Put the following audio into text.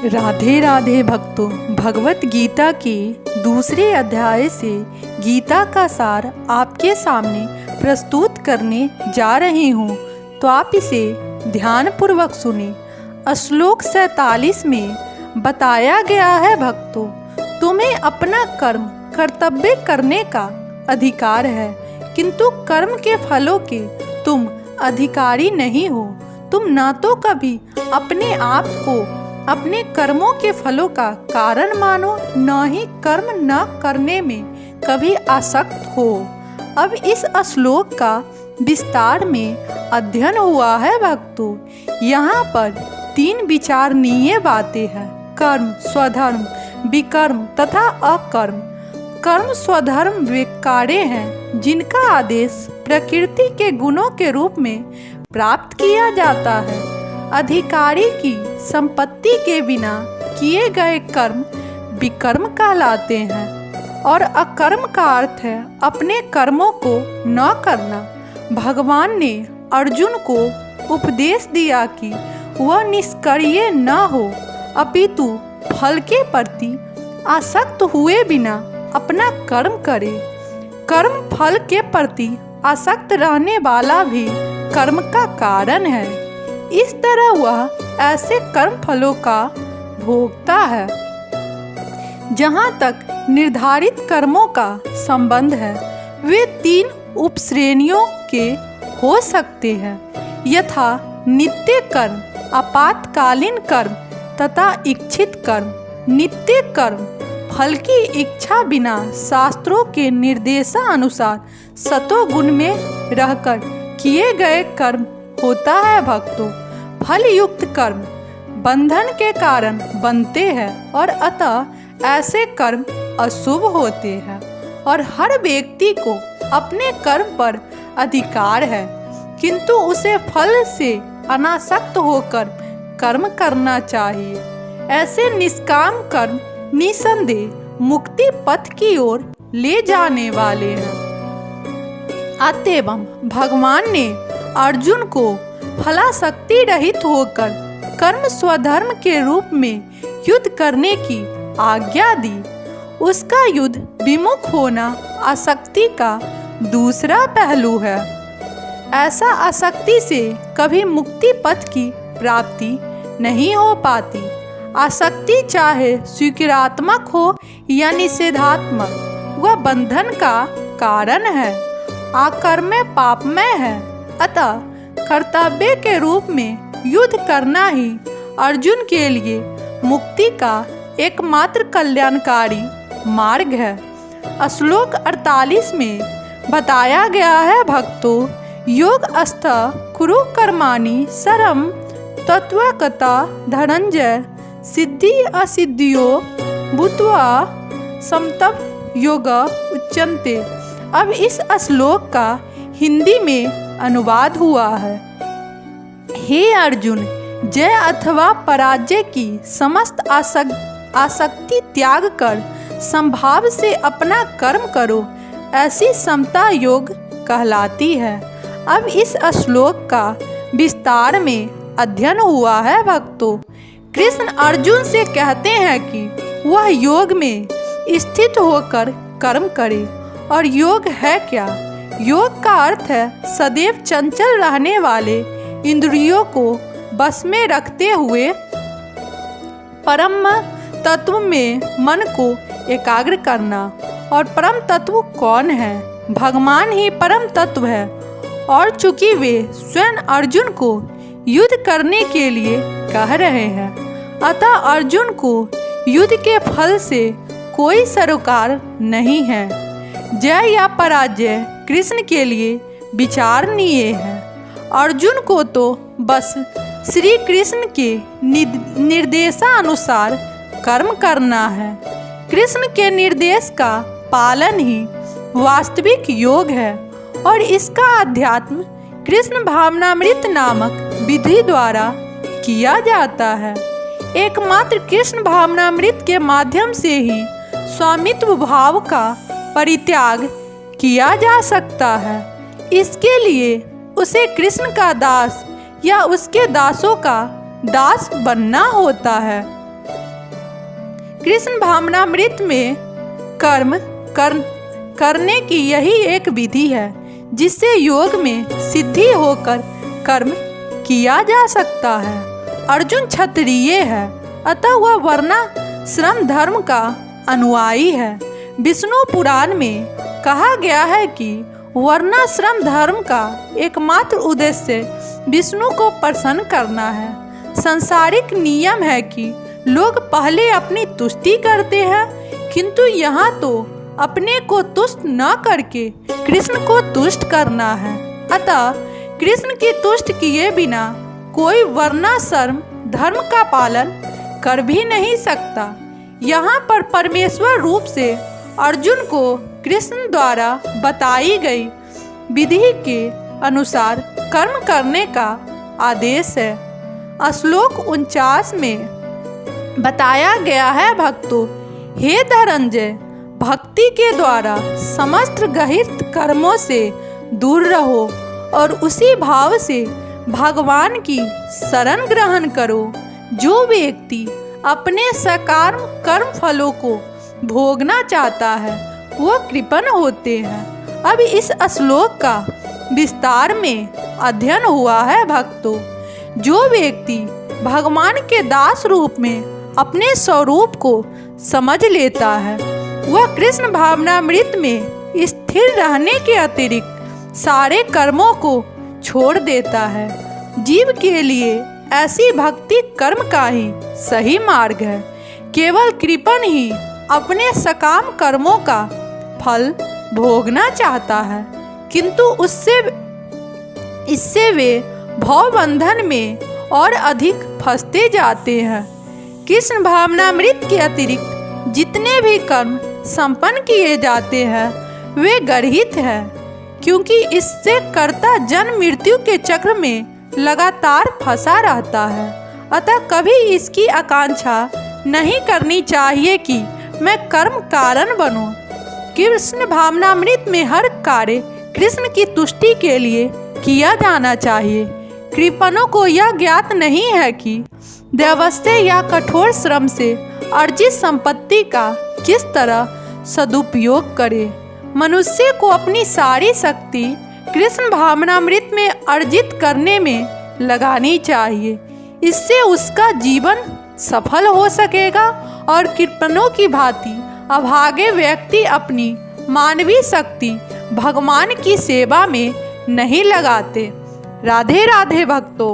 राधे राधे भक्तों, भगवत गीता के दूसरे अध्याय से गीता का सार आपके सामने प्रस्तुत करने जा रही हूँ, तो आप इसे ध्यानपूर्वक सुने। श्लोक 47 में बताया गया है, भक्तों, तुम्हें अपना कर्म कर्तव्य करने का अधिकार है, किंतु कर्म के फलों के तुम अधिकारी नहीं हो। तुम न तो कभी अपने आप को अपने कर्मों के फलों का कारण मानो, न ही कर्म न करने में कभी आसक्त हो। अब इस श्लोक का विस्तार में अध्ययन हुआ है, भक्तों। यहाँ पर 3 विचारणीय बातें हैं: कर्म, स्वधर्म, विकर्म तथा अकर्म। कर्म स्वधर्म वे कार्य हैं जिनका आदेश प्रकृति के गुणों के रूप में प्राप्त किया जाता है। अधिकारी की संपत्ति के बिना किए गए कर्म विकर्म कहलाते हैं, और अकर्म का अर्थ है अपने कर्मों को न करना। भगवान ने अर्जुन को उपदेश दिया कि वह निष्क्रिय न हो, अपितु फल के प्रति आसक्त हुए बिना अपना कर्म करे। कर्म फल के प्रति आसक्त रहने वाला भी कर्म का कारण है। इस तरह वह ऐसे कर्म फलों का भोगता है। जहाँ तक निर्धारित कर्मों का संबंध है, वे 3 उपश्रेणियों के हो सकते हैं, यथा नित्य कर्म, आपातकालीन कर्म तथा इच्छित कर्म। नित्य कर्म फल की इच्छा बिना शास्त्रों के निर्देशानुसार सतोगुण में रहकर किए गए कर्म होता है, भक्तों। फल युक्त कर्म बंधन के कारण बनते हैं और अतः ऐसे कर्म अशुभ होते हैं, और हर व्यक्ति को अपने कर्म पर अधिकार है, किंतु उसे फल से अनासक्त होकर कर्म करना चाहिए। ऐसे निष्काम कर्म निसंदेह मुक्ति पथ की ओर ले जाने वाले हैं। अतएव भगवान ने अर्जुन को फलासक्ति रहित होकर कर्म स्वधर्म के रूप में युद्ध करने की आज्ञा दी। उसका युद्ध विमुख होना आसक्ति का दूसरा पहलू है। ऐसा आसक्ति से कभी मुक्ति पथ की प्राप्ति नहीं हो पाती। आसक्ति चाहे स्वीकारात्मक हो या निषेधात्मक, वह बंधन का कारण है, आकर्मय पापमय है। अतः कर्तव्य के रूप में युद्ध करना ही अर्जुन के लिए मुक्ति का एकमात्र कल्याणकारी मार्ग है। श्लोक 48 में बताया गया है, भक्तों, योगस्थ कुरु कर्माणि सरम तत्वकता धनंजय सिद्धि असिद्धियो भूत्वा समतप योग उच्यन्ते। अब इस श्लोक का हिंदी में अनुवाद हुआ है। हे अर्जुन, जय अथवा पराजय की समस्त आसक्ति त्याग कर संभाव से अपना कर्म करो, ऐसी समता योग कहलाती है। अब इस श्लोक का विस्तार में अध्ययन हुआ है, भक्तों। कृष्ण अर्जुन से कहते हैं कि वह योग में स्थित होकर कर्म करे। और योग है क्या? योग का अर्थ है सदैव चंचल रहने वाले इंद्रियों को बस में रखते हुए परम तत्व में मन को एकाग्र करना। और परम तत्व कौन है? भगवान ही परम तत्व है। और चूंकि वे स्वयं अर्जुन को युद्ध करने के लिए कह रहे हैं, अतः अर्जुन को युद्ध के फल से कोई सरोकार नहीं है। जय या पराजय कृष्ण के लिए विचारणीय है। अर्जुन को तो बस श्री कृष्ण के निर्देशानुसार कर्म करना है। कृष्ण के निर्देश का पालन ही वास्तविक योग है, और इसका अध्यात्म कृष्ण भावनामृत नामक विधि द्वारा किया जाता है। एकमात्र कृष्ण भावनामृत के माध्यम से ही स्वामित्व भाव का परित्याग किया जा सकता है। इसके लिए उसे कृष्ण का दास या उसके दासों का दास बनना होता है। कृष्ण भावनामृत में कर्म करने की यही एक विधि है जिससे योग में सिद्धि होकर कर्म किया जा सकता है। अर्जुन क्षत्रिय है, अतः वह वर्णाश्रम धर्म का अनुयायी है। विष्णु पुराण में कहा गया है कि वर्णाश्रम धर्म का एकमात्र उद्देश्य विष्णु को प्रसन्न करना है। सांसारिक नियम है कि लोग पहले अपनी तुष्टि करते हैं, किंतु यहाँ तो अपने को तुष्ट न करके कृष्ण को तुष्ट करना है। अतः कृष्ण की तुष्ट किए बिना कोई वर्णाश्रम धर्म का पालन कर भी नहीं सकता। यहाँ पर परमेश्वर रूप से अर्जुन को कृष्ण द्वारा बताई गई विधि के अनुसार कर्म करने का आदेश है। श्लोक 49 में बताया गया है, भक्तों, हे धनंजय, भक्ति के द्वारा समस्त गहित कर्मों से दूर रहो और उसी भाव से भगवान की शरण ग्रहण करो। जो व्यक्ति अपने सकाम कर्म फलों को भोगना चाहता है वह कृपण होते हैं। अब इस श्लोक का विस्तार में अध्ययन हुआ है। भक्तों, जो व्यक्ति भगवान के दास रूप में अपने स्वरूप को समझ लेता है वह कृष्ण भावनामृत में स्थिर रहने के अतिरिक्त सारे कर्मों को छोड़ देता है। जीव के लिए ऐसी भक्ति कर्म का ही सही मार्ग है। केवल कृपण ही अपने सकाम कर्मों का फल भोगना चाहता है, किंतु इससे वे भवबंधन में और अधिक फंसते जाते हैं। कृष्ण भावनामृत के अतिरिक्त जितने भी कर्म संपन्न किए जाते हैं वे गर्हित हैं, क्योंकि इससे कर्ता जन्म मृत्यु के चक्र में लगातार फंसा रहता है। अतः कभी इसकी आकांक्षा नहीं करनी चाहिए कि मैं कर्म कारण बनूं। कृष्ण भावनामृत में हर कार्य कृष्ण की तुष्टि के लिए किया जाना चाहिए। कृपणों को यह ज्ञात नहीं है कि दैवस्य या कठोर श्रम से अर्जित संपत्ति का किस तरह सदुपयोग करे। मनुष्य को अपनी सारी शक्ति कृष्ण भावनामृत में अर्जित करने में लगानी चाहिए। इससे उसका जीवन सफल हो सकेगा और कृपणों की भांति अभागे व्यक्ति अपनी मानवीय शक्ति भगवान की सेवा में नहीं लगाते। राधे राधे भक्तों।